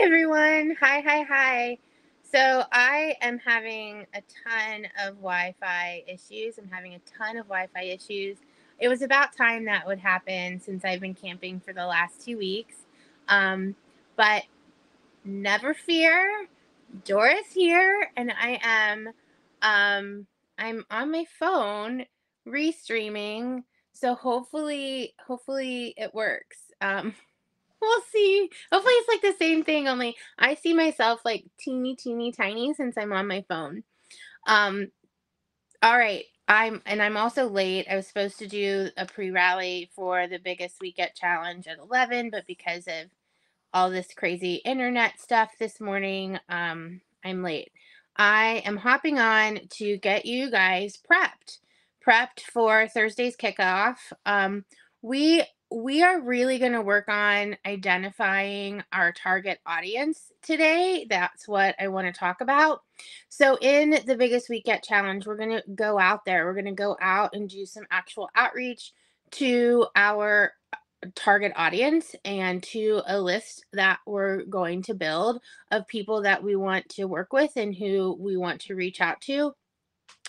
everyone. Hi. So I am having a ton of Wi-Fi issues. I'm having a ton of Wi-Fi issues. It was about time that would happen since I've been camping for the last 2 weeks. Um, but never fear, Dora's here, and I'm on my phone restreaming. So hopefully it works. We'll see. Hopefully it's like the same thing, only I see myself like teeny tiny since I'm on my phone. Um, all right. I'm also late. I was supposed to do a pre-rally for the biggest weekend challenge at 11, but because of all this crazy internet stuff this morning, I'm late. I am hopping on to get you guys prepped for Thursday's kickoff. We are really going to work on identifying our target audience today. That's what I want to talk about. So in the biggest week yet challenge, we're going to go out there. We're going to go out and do some actual outreach to our target audience and to a list that we're going to build of people that we want to work with and who we want to reach out to.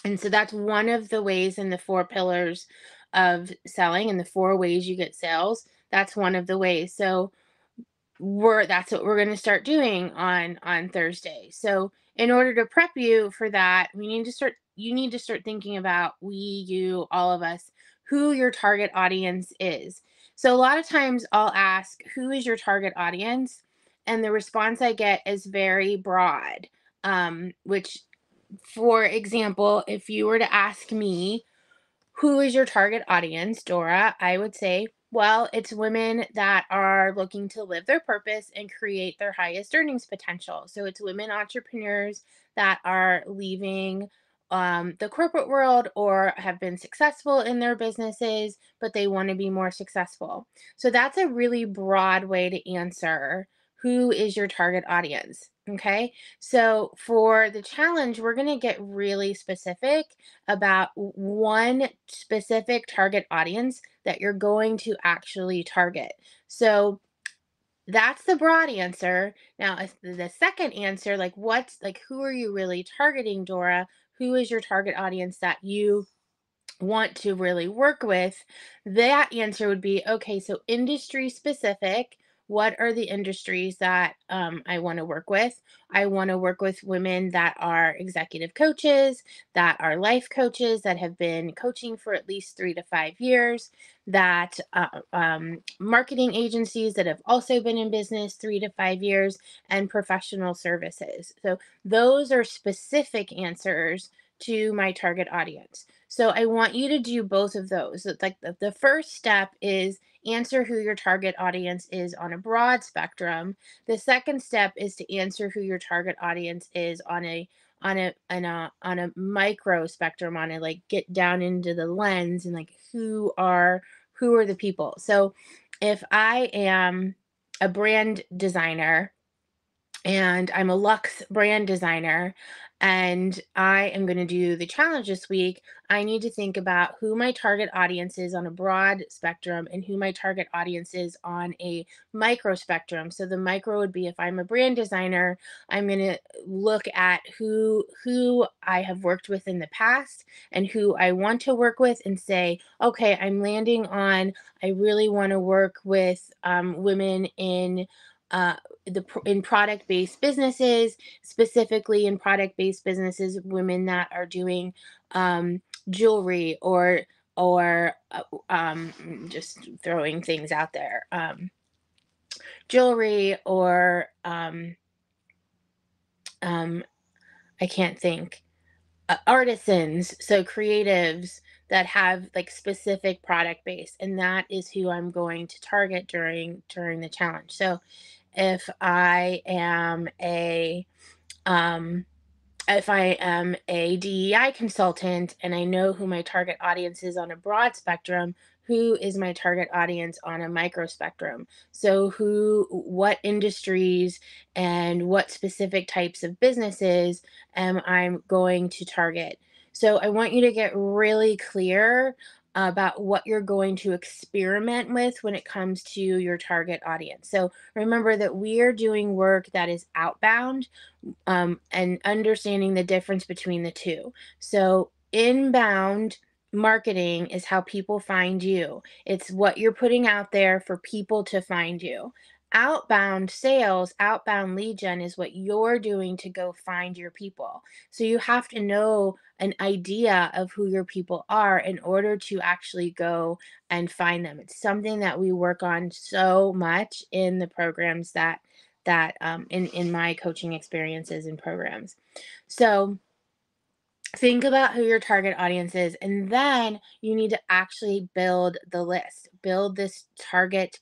And so that's one of the ways in the 4 pillars of selling and the 4 ways you get sales. That's one of the ways. So that's what we're going to start doing on Thursday. So in order to prep you for that, you need to start thinking about you, all of us, who your target audience is. So a lot of times I'll ask, who is your target audience? And the response I get is very broad. Which, for example, if you were to ask me, who is your target audience, Dora? I would say, well, it's women that are looking to live their purpose and create their highest earnings potential. So it's women entrepreneurs that are leaving the corporate world or have been successful in their businesses, but they want to be more successful. So that's a really broad way to answer who is your target audience. Okay. So for the challenge, we're going to get really specific about one specific target audience that you're going to actually target. So that's the broad answer. Now, the second answer, who are you really targeting, Dora? Who is your target audience that you want to really work with? That answer would be, okay, so industry specific. What are the industries that I want to work with? I want to work with women that are executive coaches, that are life coaches, that have been coaching for at least 3 to 5 years, that marketing agencies that have also been in business 3 to 5 years, and professional services. So those are specific answers to my target audience. So I want you to do both of those. It's like the first step is answer who your target audience is on a broad spectrum. The second step is to answer who your target audience is on a micro spectrum, on a like get down into the lens and like who are the people. So if I am a brand designer and I'm a luxe brand designer and I am going to do the challenge this week, I need to think about who my target audience is on a broad spectrum and who my target audience is on a micro spectrum. So the micro would be, if I'm a brand designer, I'm going to look at who I have worked with in the past and who I want to work with and say, okay, I'm landing on, I really want to work with women uh, in product-based businesses, specifically in product-based businesses, women that are doing jewelry or just throwing things out there, jewelry or um, I can't think, artisans, so creatives that have like specific product base, and that is who I'm going to target during the challenge. So if I am a um, if I am a DEI consultant and I know who my target audience is on a broad spectrum, who is my target audience on a micro spectrum? So what industries and what specific types of businesses am I going to target? So I want you to get really clear about what you're going to experiment with when it comes to your target audience. So remember that we are doing work that is outbound, and understanding the difference between the two. So, inbound marketing is how people find you, it's what you're putting out there for people to find you. Outbound sales, outbound lead gen is what you're doing to go find your people. So, you have to know an idea of who your people are in order to actually go and find them. It's something that we work on so much in the programs that in my coaching experiences and programs. So think about who your target audience is, and then you need to actually build the list. Build this target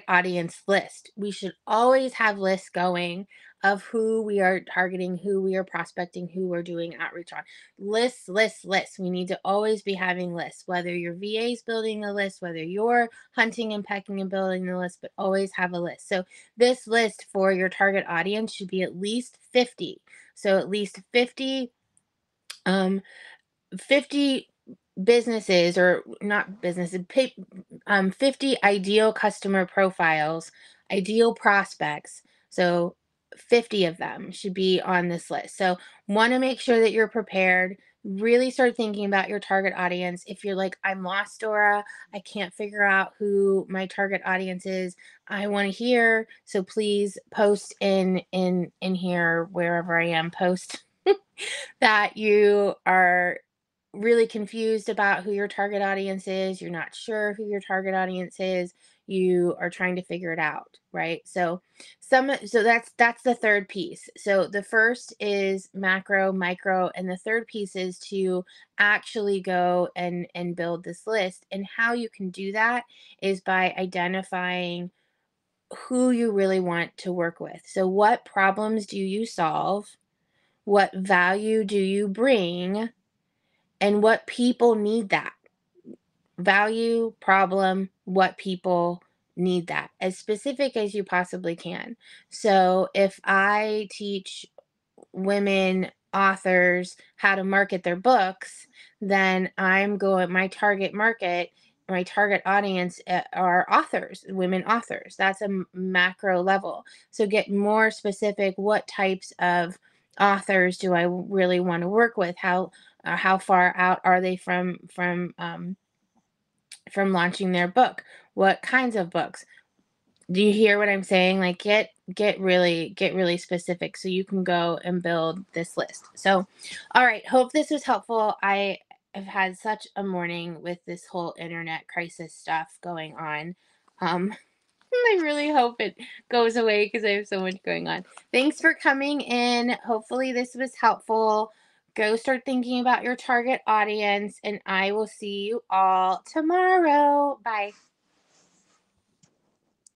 audience list. We should always have lists going of who we are targeting, who we are prospecting, who we're doing outreach on. Lists. We need to always be having lists, whether your VA is building a list, whether you're hunting and pecking and building the list, but always have a list. So this list for your target audience should be at least 50. So at least um 50 businesses, or not businesses, 50 ideal customer profiles, ideal prospects. So 50 of them should be on this list. So want to make sure that you're prepared. Really start thinking about your target audience. If you're like, I'm lost, Dora, I can't figure out who my target audience is, I want to hear. So please post in here, wherever I am, post that you are really confused about who your target audience is, you're not sure who your target audience is, you are trying to figure it out, right? So that's the third piece. So the first is macro, micro, and the third piece is to actually go and build this list. And how you can do that is by identifying who you really want to work with. So what problems do you solve? What value do you bring? And what people need that value, problem, what people need that as specific as you possibly can. So if I teach women authors how to market their books, then my target market, my target audience are authors, women authors. That's a macro level. So get more specific. What types of authors do I really want to work with? How far out are they from launching their book? What kinds of books? Do you hear what I'm saying? Like get really specific so you can go and build this list. So, all right, hope this was helpful. I have had such a morning with this whole internet crisis stuff going on. Um I really hope it goes away because I have so much going on. Thanks for coming in. Hopefully this was helpful. Go start thinking about your target audience, and I will see you all tomorrow. Bye.